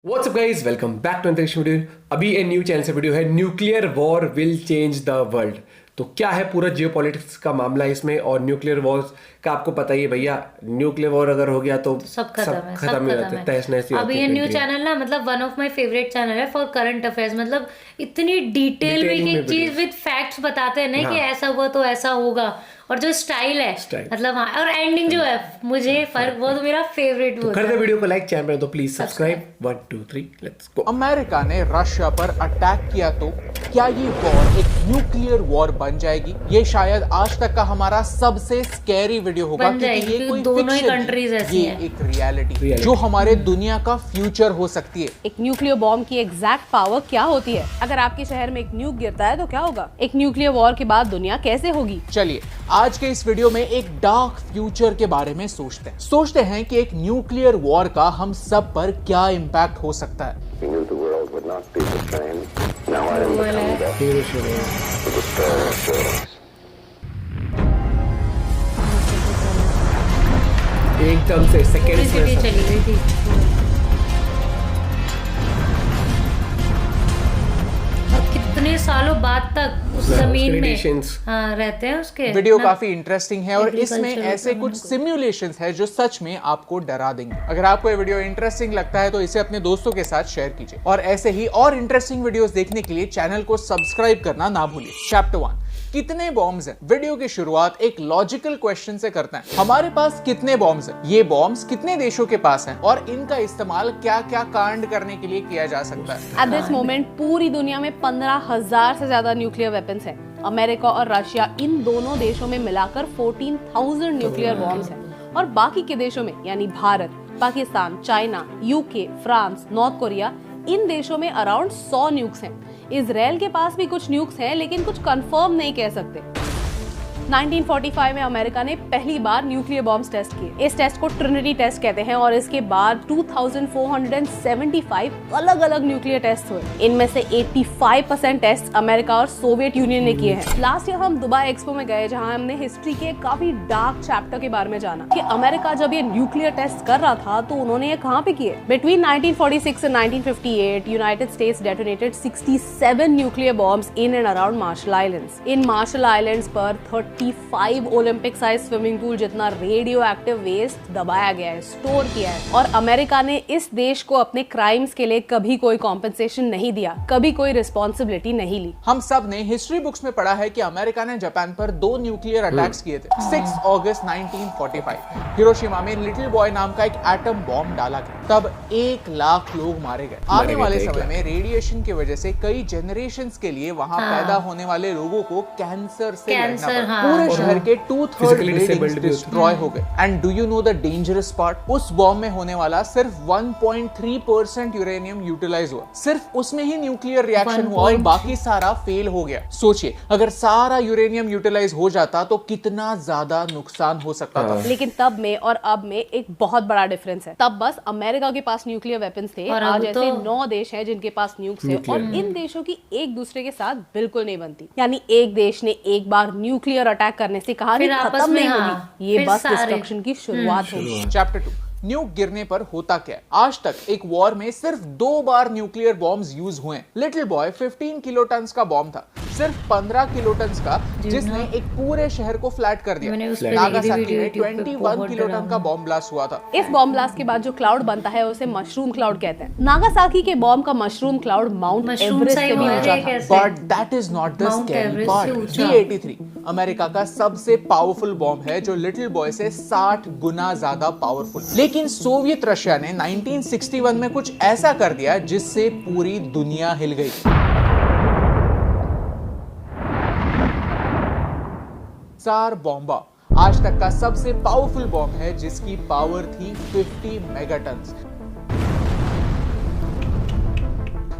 WhatsApp guys, welcome back to Antariksh video. अभी एक new channel से वीडियो है, nuclear war will change the world. तो क्या है पूरा जियोपॉलिटिक्स का मामला इसमें, और न्यूक्लियर वॉर का आपको पता ही है भैया, न्यूक्लियर वॉर अगर हो गया तो सब खत्म हो जाते हैं, तहस नहस ही अब ये न्यू चैनल ना, मतलब one of my favourite channel है फॉर करंट अफेयर्स। मतलब इतनी डिटेल में एक चीज विद फैक्ट्स बताते हैं ना कि ऐसा हुआ तो ऐसा होगा, और जो स्टाइल है मतलब हाँ, और एंडिंग जो है मुझे वो तो मेरा फेवरेट। तो कर दे वीडियो को लाइक, चैनल पे तो please subscribe. 1 2 3 let's go. America ने रशिया पर अटैक किया तो क्या ये वॉर एक न्यूक्लियर वॉर बन जाएगी? ये शायद आज तक का हमारा सबसे स्कैरी वीडियो होगा, क्योंकि ये कोई दोनों ही फिक्शन कंट्रीज है, ऐसी ये हैं। एक रियलिटी जो हमारे दुनिया का फ्यूचर हो सकती है। एक न्यूक्लियर बॉम्ब की एग्जैक्ट पावर क्या होती है? अगर आपके शहर में एक न्यूक गिरता है तो क्या होगा? एक न्यूक्लियर वॉर के बाद दुनिया कैसे होगी? चलिए आज के इस वीडियो में एक डार्क फ्यूचर के बारे में सोचते हैं कि एक न्यूक्लियर वॉर का हम सब पर क्या इम्पैक्ट हो सकता है। एकदम से सेकंड्स में चली गई थी। कितने सालों बाद तक उस जमीन में रहते हैं उसके। वीडियो काफी इंटरेस्टिंग है और इसमें ऐसे कुछ सिमुलेशंस है जो सच में आपको डरा देंगे। अगर आपको ये वीडियो इंटरेस्टिंग लगता है तो इसे अपने दोस्तों के साथ शेयर कीजिए, और ऐसे ही और इंटरेस्टिंग वीडियोस देखने के लिए चैनल को सब्सक्राइब करना ना भूलिए। चैप्टर 1, कितने बॉम्ब्स हैं? वीडियो की शुरुआत एक लॉजिकल क्वेश्चन से करते हैं। हमारे पास कितने बॉम्ब्स हैं? ये बॉम्ब्स कितने देशों के पास हैं और इनका इस्तेमाल क्या क्या कांड करने के लिए किया जा सकता है? एट दिस मोमेंट पूरी दुनिया में 15,000 से ज्यादा न्यूक्लियर वेपन्स हैं। अमेरिका और रशिया इन दोनों देशों में मिलाकर 14,000 न्यूक्लियर बॉम्ब्स हैं, और बाकी के देशों में यानी Bharat, Pakistan, China, UK, France, North Korea, इन देशों में अराउंड 100 न्यूक्स हैं। इजराइल के पास भी कुछ न्यूक्स हैं, लेकिन कुछ कंफर्म नहीं कह सकते। 1945 में अमेरिका ने पहली बार न्यूक्लियर बॉम्ब्स टेस्ट किए। इस टेस्ट को ट्रिनिटी टेस्ट कहते हैं, और इसके बाद 2475 अलग अलग न्यूक्लियर टेस्ट हुए। इनमें से 85% टेस्ट अमेरिका और सोवियत यूनियन ने किए हैं। लास्ट ईयर हम दुबई एक्सपो में गए, जहां हमने हिस्ट्री के काफी डार्क चैप्टर के बारे में जाना कि अमेरिका जब ये न्यूक्लियर टेस्ट कर रहा था तो उन्होंने ये कहाँ पे किए। Between 1946 and 1958 United States detonated 67 nuclear bombs in and around Marshall Islands. इन मार्शल आइलैंड्स पर 35 ओलंपिक साइज स्विमिंग पूल जितना रेडियो एक्टिव वेस्ट दबाया गया है, स्टोर किया है, और अमेरिका ने इस देश को अपने क्राइम्स के लिए कभी कोई कॉम्पेंसेशन नहीं दिया, कभी कोई रिस्पॉन्सिबिलिटी नहीं ली। हम सब ने हिस्ट्री बुक्स में पढ़ा है कि अमेरिका ने जापान पर 2 न्यूक्लियर अटैक्स किए थे। 6 अगस्त 1945 हिरोशिमा में लिटिल बॉय नाम का एक एटम बॉम्ब डाला गया। तब 1 लाख लोग मारे गए। आने वाले समय में रेडिएशन की वजह से कई जनरेशंस के लिए वहां पैदा होने वाले लोगों को कैंसर से लड़ना पड़ा। पूरे शहर के 2/3 बिल्डिंग्स डिस्ट्रॉय हो गए। And do you know the dangerous part? उस बॉम्ब में होने वाला सिर्फ 1.3% यूरेनियम यूटिलाइज हुआ। सिर्फ उसमें ही न्यूक्लियर रिएक्शन हुआ और बाकी सारा फेल हो गया। सोचिए, अगर सारा यूरेनियम यूटिलाइज हो जाता तो कितना ज्यादा नुकसान हो सकता था। लेकिन तब में और अब में एक बहुत बड़ा डिफरेंस है। तब बस अमेरिका के पास न्यूक्लियर वेपन्स थे, और आज ऐसे 9 देश हैं जिनके पास न्यूक्स है, और इन देशों की एक दूसरे के साथ बिल्कुल नहीं बनती। यानी एक देश ने एक बार न्यूक्लियर अटैक करने से कहानी खत्म नहीं होगी, ये बस डिस्ट्रक्शन की शुरुआत होगी। चैप्टर 2, न्यूक गिरने पर होता क्या है? आज तक एक वॉर में सिर्फ 2 बार न्यूक्लियर बॉम्ब्स यूज हुए हैं। लिटिल बॉय 15 किलोटन का बॉम्ब था, सिर्फ 15 किलोटन का, जिसने एक पूरे शहर को फ्लैट कर दिया। नागासाकी में 21 किलोटन का बॉम्ब ब्लास्ट हुआ था। इस बॉम्ब ब्लास्ट के बाद जो क्लाउड बनता है उसे मशरूम क्लाउड कहते हैं। नागासाकी के बॉम्ब का मशरूम क्लाउड माउंट एवरेस्ट से भी ऊंचा था। But that is not the scary part. P-83 America का सबसे पावरफुल बॉम्ब है, जो लिटिल बॉय से 60 गुना ज्यादा पावरफुल। लेकिन सोवियत रशिया ने 1961 में कुछ ऐसा कर दिया जिससे पूरी दुनिया हिल गई। त्सार बॉम्बा आज तक का सबसे पावरफुल बॉम्ब है, जिसकी पावर थी 50 मेगाटन्स।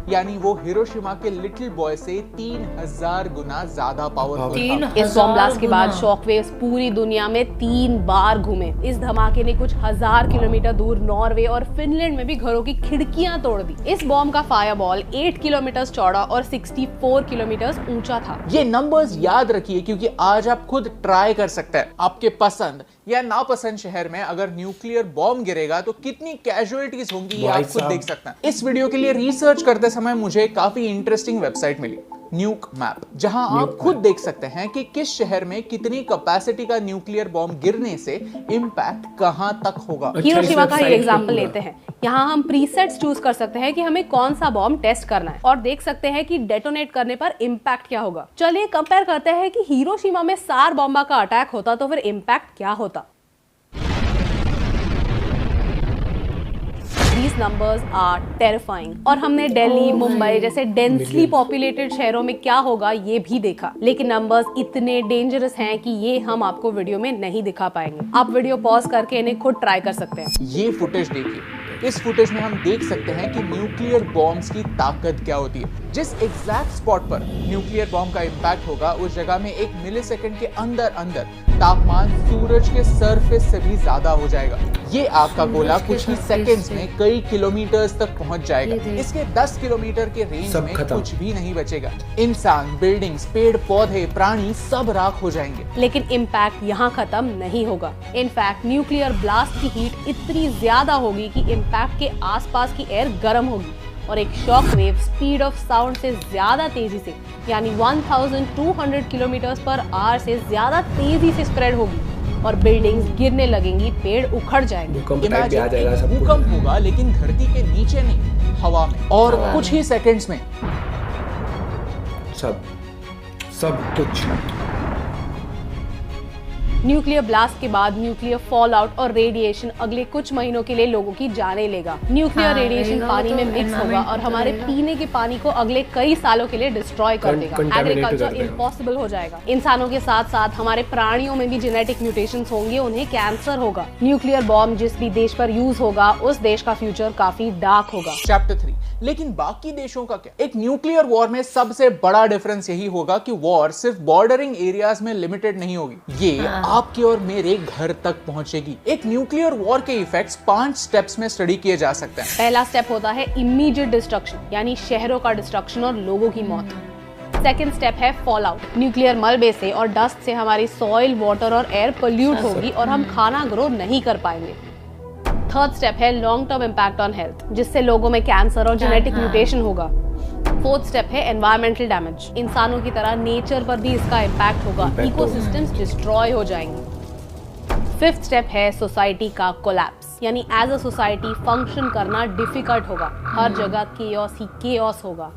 यानी वो हिरोशिमा के लिटिल बॉय से 3000 गुना ज्यादा पावरफुल था। इस बॉम्ब ब्लास्ट के बाद शॉकवेव्स पूरी दुनिया में 3 बार घूमे। इस धमाके ने कुछ 1000 किलोमीटर दूर नॉर्वे और फिनलैंड में भी घरों की खिड़कियां तोड़ दी। इस बॉम्ब का फायरबॉल 8 किलोमीटर चौड़ा और 64 किलोमीटर ऊंचा था। ये नंबर्स याद रखिए, क्योंकि आज आप खुद ट्राई कर सकते हैं। आपके पसंद या नापसंद शहर में अगर न्यूक्लियर बॉम्ब गिरेगा तो कितनी कैजुअलिटीज होंगी ये आप खुद देख सकते हैं। इस वीडियो के लिए रिसर्च करते समय मुझे काफी इंटरेस्टिंग वेबसाइट मिली, न्यूक मैप, जहां आप खुद देख सकते हैं कि किस शहर में कितनी कैपेसिटी का न्यूक्लियर बॉम्ब गिरने से इंपैक्ट कहां तक होगा। हिरोशिमा का ही एग्जांपल लेते हैं। यहाँ हम प्रीसेट्स चूज कर सकते हैं कि हमें कौन सा बॉम्ब टेस्ट करना है और देख सकते हैं कि डेटोनेट करने पर इम्पैक्ट क्या होगा। चलिए कंपेयर करते हैं कि हिरोशिमा में 4 बॉम्बा का अटैक होता तो फिर इम्पैक्ट क्या होता। These numbers are terrifying। और हमने दिल्ली, मुंबई जैसे डेंसली पॉपुलेटेड शहरों में क्या होगा ये भी देखा, लेकिन नंबर्स इतने डेंजरस हैं कि ये हम आपको वीडियो में नहीं दिखा पाएंगे। आप वीडियो पॉज करके इन्हें खुद ट्राई कर सकते हैं। ये फुटेज देखिए, इस फुटेज में हम देख सकते हैं कि न्यूक्लियर बॉम्ब्स की ताकत क्या होती है। जिस एग्जैक्ट स्पॉट पर न्यूक्लियर बॉम्ब का इम्पैक्ट होगा उस जगह में 1 मिलीसेकंड के अंदर अंदर तापमान सूरज के सरफेस से भी ज्यादा हो जाएगा। ये आग का गोला कुछ ही सेकंड्स में कई किलोमीटर्स तक पहुंच जाएगा। इसके 10 किलोमीटर के रेंज में कुछ भी नहीं बचेगा। इंसान, बिल्डिंग्स, पेड़ पौधे, प्राणी सब राख हो जाएंगे। लेकिन इम्पैक्ट यहाँ खत्म नहीं होगा। इनफैक्ट न्यूक्लियर ब्लास्ट की हीट इतनी ज्यादा होगी कि इम्पैक्ट के आसपास की एयर गर्म होगी और एक shock wave speed of sound से ज्यादा तेजी से, यानी 1200 किलोमीटर पर आवर से ज्यादा तेजी से स्प्रेड होगी और बिल्डिंग्स गिरने लगेंगी, पेड़ उखड़ जाएंगे। भूकंप होगा लेकिन धरती के नीचे नहीं, हवा में, और कुछ ही सेकंड्स में सब कुछ। न्यूक्लियर ब्लास्ट के बाद न्यूक्लियर फॉल आउट और रेडिएशन अगले कुछ महीनों के लिए लोगों की जाने लेगा। न्यूक्लियर रेडिएशन पानी में मिक्स होगा और हमारे पीने के पानी को अगले कई सालों के लिए डिस्ट्रॉय कर देगा। एग्रीकल्चर इम्पॉसिबल हो जाएगा। इंसानों के साथ साथ हमारे प्राणियों में भी जेनेटिक म्यूटेशंस होंगे, उन्हें कैंसर होगा। न्यूक्लियर बॉम्ब जिस भी देश पर यूज होगा उस देश का फ्यूचर काफी डार्क होगा। चैप्टर 3। लेकिन बाकी देशों का क्या? एक न्यूक्लियर वॉर में सबसे बड़ा डिफरेंस यही होगा कि वॉर सिर्फ बॉर्डरिंग एरियाज में लिमिटेड नहीं होगी, ये आपके और मेरे घर तक पहुंचेगी। एक न्यूक्लियर वॉर के इफेक्ट्स 5 स्टेप्स में स्टडी किए जा सकते हैं। पहला स्टेप होता है इमीडिएट डिस्ट्रक्शन, यानी शहरों का डिस्ट्रक्शन और लोगों की मौत। सेकेंड स्टेप है फॉल आउट। न्यूक्लियर मलबे से और डस्ट से हमारी सॉइल, वाटर और एयर पोल्यूट होगी और हम खाना ग्रो नहीं कर पाएंगे। थर्ड स्टेप है long term impact on health, जिससे लोगों में कैंसर और जेनेटिक म्यूटेशन होगा। फोर्थ स्टेप है एनवायरमेंटल डैमेज। इंसानों की तरह नेचर पर भी इसका इम्पैक्ट होगा, इकोसिस्टम्स डिस्ट्रॉय हो जाएंगे। फिफ्थ स्टेप है सोसाइटी का कोलैप्स, यानी एज अ सोसाइटी फंक्शन करना डिफिकल्ट होगा। हर जगह केओस ही केओस होगा।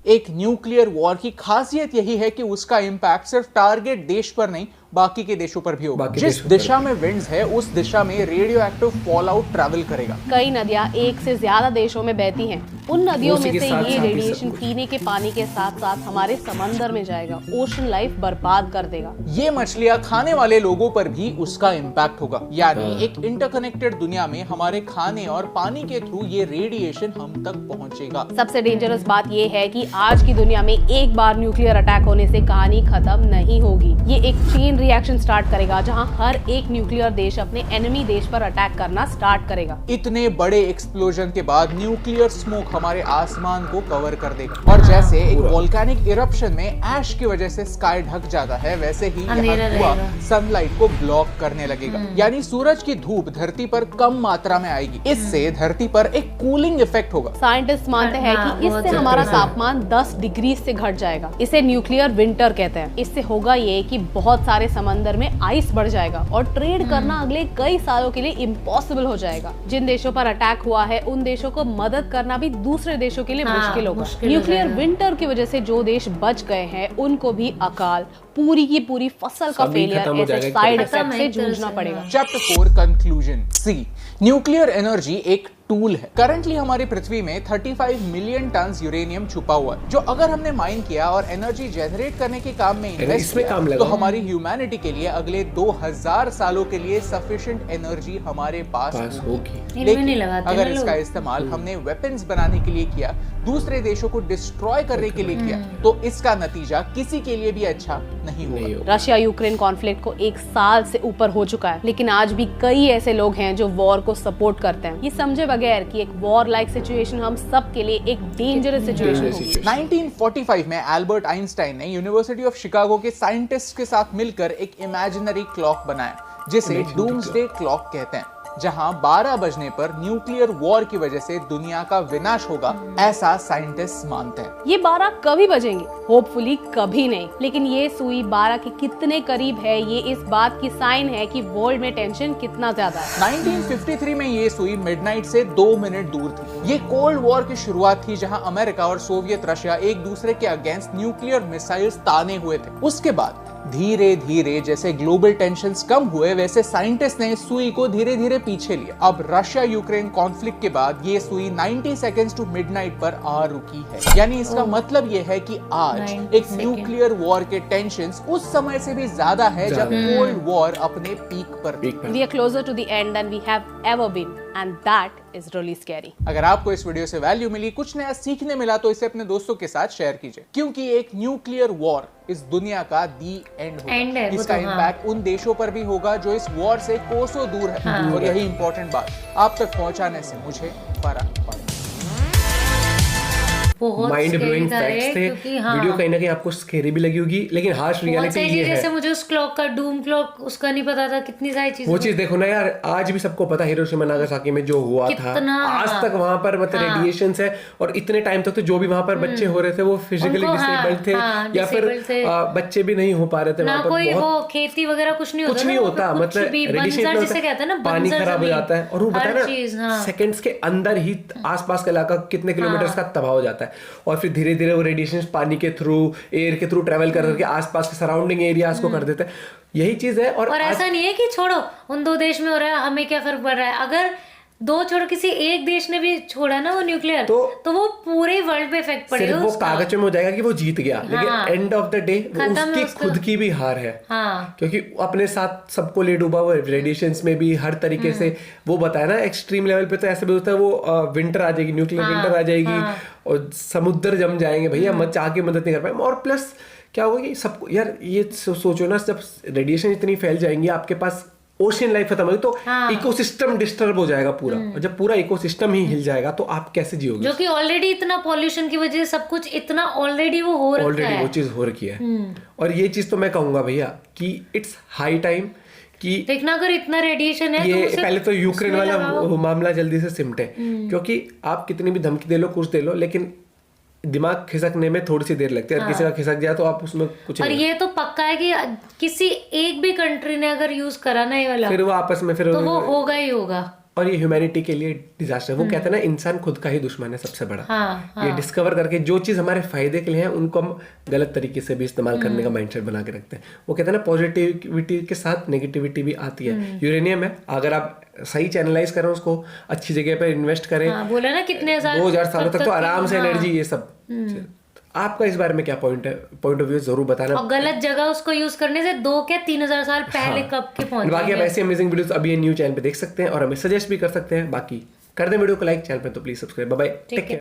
एक न्यूक्लियर वॉर की खासियत यही है कि उसका इम्पैक्ट सिर्फ टारगेट देश पर नहीं बाकी के देशों पर भी होगा। जिस दिशा में विंड्स है उस दिशा में radio active fall out travel करेगा। कई नदियां एक से ज्यादा देशों में बहती हैं। उन नदियों में से ये रेडिएशन पीने के पानी के साथ साथ हमारे समंदर में जाएगा, ओशन लाइफ बर्बाद कर देगा। ये मछलियां खाने वाले लोगों पर भी उसका इम्पैक्ट होगा, यानी एक इंटरकनेक्टेड दुनिया में हमारे खाने और पानी के थ्रू ये रेडिएशन हम तक पहुंचेगा। सबसे डेंजरस बात ये है कि आज की दुनिया में एक बार न्यूक्लियर अटैक होने से कहानी खत्म नहीं होगी। ये एक चेन रिएक्शन स्टार्ट करेगा जहां हर एक न्यूक्लियर देश अपने एनिमी देश पर अटैक करना स्टार्ट करेगा। इतने बड़े एक्सप्लोजन के बाद न्यूक्लियर स्मोक हमारे आसमान को कवर कर देगा और जैसे एक वोल्केनिक इरप्शन में ऐश की वजह से स्काई ढक जाता है, वैसे ही यह धुआं सनलाइट को ब्लॉक करने लगेगा, यानी सूरज की धूप धरती पर कम मात्रा में आएगी। इससे धरती पर एक कूलिंग इफेक्ट होगा। साइंटिस्ट मानते हैं कि इससे हमारा तापमान 10 डिग्री से घट जाएगा। इसे न्यूक्लियर विंटर कहते हैं। इससे होगा ये कि बहुत सारे समंदर में आइस बढ़ जाएगा और ट्रेड करना अगले कई सालों के लिए इम्पॉसिबल हो जाएगा। जिन देशों पर अटैक हुआ है उन देशों को मदद करना भी दूसरे देशों के लिए मुश्किल होगा। न्यूक्लियर विंटर की वजह से जो देश बच गए हैं उनको भी अकाल, पूरी की पूरी फसल का फेलियर ऐसे साइड इफेक्ट से जूझना पड़ेगा। Chapter 4 conclusion. See, nuclear energy एक टूल है। करंटली हमारी पृथ्वी में 35 मिलियन टन यूरेनियम छुपा हुआ है, जो अगर हमने माइन किया और एनर्जी जनरेट करने के काम में इन्वेस्ट किया तो हमारी ह्यूमैनिटी के लिए अगले 2000 सालों के लिए सफिशिएंट एनर्जी हमारे पास होगी। लेकिन अगर इसका इस्तेमाल हमने वेपन्स बनाने के लिए किया, दूसरे देशों को डिस्ट्रॉय करने के लिए किया, तो इसका नतीजा किसी के लिए भी अच्छा नहीं होगा। रशिया यूक्रेन कॉन्फ्लिक्ट को 1 साल से ऊपर हो चुका है, लेकिन आज भी कई ऐसे लोग हैं जो वॉर को सपोर्ट करते हैं, ये समझे बगैर कि एक वॉर लाइक सिचुएशन हम सब के लिए एक डेंजरस सिचुएशन होगी। 1945 में एल्बर्ट आइंस्टाइन ने यूनिवर्सिटी ऑफ शिकागो के साइंटिस्ट के साथ मिलकर एक इमेजिनरी क्लॉक बनाया जिसे डूम्सडे क्लॉक कहते हैं, जहां 12 बजने पर न्यूक्लियर वॉर की वजह से दुनिया का विनाश होगा, ऐसा साइंटिस्ट मानते हैं। ये 12 कभी बजेंगे? होपफुली कभी नहीं, लेकिन ये सुई 12 के कितने करीब है ये इस बात की साइन है कि वर्ल्ड में टेंशन कितना ज्यादा है। 1953 में ये सुई मिडनाइट से 2 मिनट दूर थी। ये कोल्ड वॉर की शुरुआत थी जहां अमेरिका और सोवियत रशिया एक दूसरे के अगेंस्ट न्यूक्लियर मिसाइल्स ताने हुए थे। उसके बाद धीरे धीरे जैसे ग्लोबल टेंशन्स कम हुए वैसे साइंटिस्ट ने इस सुई को धीरे धीरे पीछे लिया। अब रशिया यूक्रेन कॉन्फ्लिक्ट के बाद ये सुई 90 सेकेंड्स टू मिडनाइट पर आ रुकी है। यानी इसका मतलब ये है कि आज एक न्यूक्लियर वॉर के टेंशन्स उस समय से भी ज्यादा है जब कोल्ड वॉर अपने पीक पर थी। We are closer to the end than we have ever been, and that is really scary. अगर आपको इस वीडियो से वैल्यू मिली, कुछ नया सीखने मिला, तो इसे अपने दोस्तों के साथ शेयर कीजिए, क्योंकि एक न्यूक्लियर वॉर इस दुनिया का दी एंड होगा। इसका इम्पैक्ट उन देशों पर भी होगा जो इस वॉर से कोसों दूर है, और यही इंपॉर्टेंट बात, आप तक पहुंचाने से मुझे फर्क पड़ता है। माइंड ब्लोइंग फैक्ट्स थे। वीडियो कहीं ना कहीं आपको स्केरी भी लगी होगी, लेकिन हार्श रियलिटी ये है। जैसे मुझे उस क्लॉक का डूम क्लॉक उसका नहीं पता था, कितनी सारी चीजें। वो चीज देखो ना यार, आज भी सबको पता है हिरोशिमा नागासाकी में जो हुआ था, आज तक वहां पर मतलब रेडिएशंस है, और इतने टाइम तक तो जो भी वहां पर बच्चे हो रहे थे वो फिजिकली डिसेबल्ड थे, या फिर बच्चे भी नहीं हो पा रहे थे वहां पर। कोई वो खेती वगैरह कुछ नहीं होता, मतलब रेडिएशन जिसे कहते हैं ना, पानी खराब हो जाता है, और वो बताया ना सेकंड्स के अंदर ही आसपास का इलाका कितने किलोमीटर का तबाह हो जाता है, और फिर धीरे धीरे वो रेडिएशन पानी के थ्रू, एयर के थ्रू ट्रेवल कर करके आसपास के सराउंडिंग एरियाज को कर देते हैं। यही चीज है। और ऐसा नहीं है कि छोड़ो उन 2 देश में हो रहा है, हमें क्या फर्क पड़ रहा है। अगर 2 छोड़ो किसी एक देश ने भी छोड़ा ना वो न्यूक्लियर, तो वो पूरे वर्ल्ड पे इफेक्ट पड़ेगा। सिर्फ वो कागज में हो जाएगा कि वो जीत गया, लेकिन एंड ऑफ द डे उसकी खुद की भी हार है, क्योंकि अपने साथ सबको ले डूबा वो रेडिएशंस में भी हर तरीके से। वो बताया ना एक्सट्रीम लेवल पे तो ऐसे भी होता है, वो विंटर आ जाएगी, न्यूक्लियर विंटर आ जाएगी, और समुद्र जम जाएंगे भैया, चाह के मदद नहीं कर पाए। और प्लस क्या होगा कि सबको यार ये सोचो ना, जब रेडिएशन इतनी फैल जाएंगी, आपके पास ओशियन लाइफ खत्म होगी, तो इकोसिस्टम डिस्टर्ब हो जाएगा पूरा, और जब पूरा इकोसिस्टम ही हिल जाएगा तो आप कैसे जियोगे? जो कि ऑलरेडी इतना पॉल्यूशन की वजह से सब कुछ इतना ऑलरेडी वो हो रखा है, ऑलरेडी वो चीज हो रखी है। और ये चीज तो मैं कहूंगा भैया कि इट्स हाई टाइम कि देखना, अगर इतना रेडिएशन है ये तो पहले तो यूक्रेन वाला मामला जल्दी से सिमटे, क्योंकि आप कितनी भी धमकी दे लो, कुछ दे लो, लेकिन दिमाग खिसकने में थोड़ी सी देर लगती है। अगर किसी का खिसक जाए तो आप उसमें कुछ और ये तो पक्का है कि किसी एक भी कंट्री ने अगर यूज करा ना ये वाला, फिर वो आपस में फिर तो वो होगा ही होगा। और ये ह्यूमैनिटी के लिए डिजास्टर। वो कहते हैं ना, इंसान खुद का ही दुश्मन है सबसे बड़ा। ये डिस्कवर करके जो चीज हमारे फायदे के लिए है उनको हम गलत तरीके से भी इस्तेमाल करने का माइंडसेट बना के रखते हैं। वो कहते हैं ना, पॉजिटिविटी के साथ नेगेटिविटी भी आती है। यूरेनियम है, अगर आप सही चैनलाइज करें, उसको अच्छी जगह पर इन्वेस्ट करें, बोला ना कितने 2000 सालों तक तो आराम से एनर्जी, ये सब। आपका इस बारे में क्या पॉइंट ऑफ व्यू जरूर बताना। और गलत जगह उसको यूज करने से 2 के 3000 साल पहले कब के पहुंचे। बाकी आप ऐसे अमेजिंग वीडियोस अभी न्यू चैनल पे देख सकते हैं, और हमें सजेस्ट भी कर सकते हैं। बाकी कर दें वीडियो को लाइक, चैनल पे तो please subscribe. Bye bye, take care.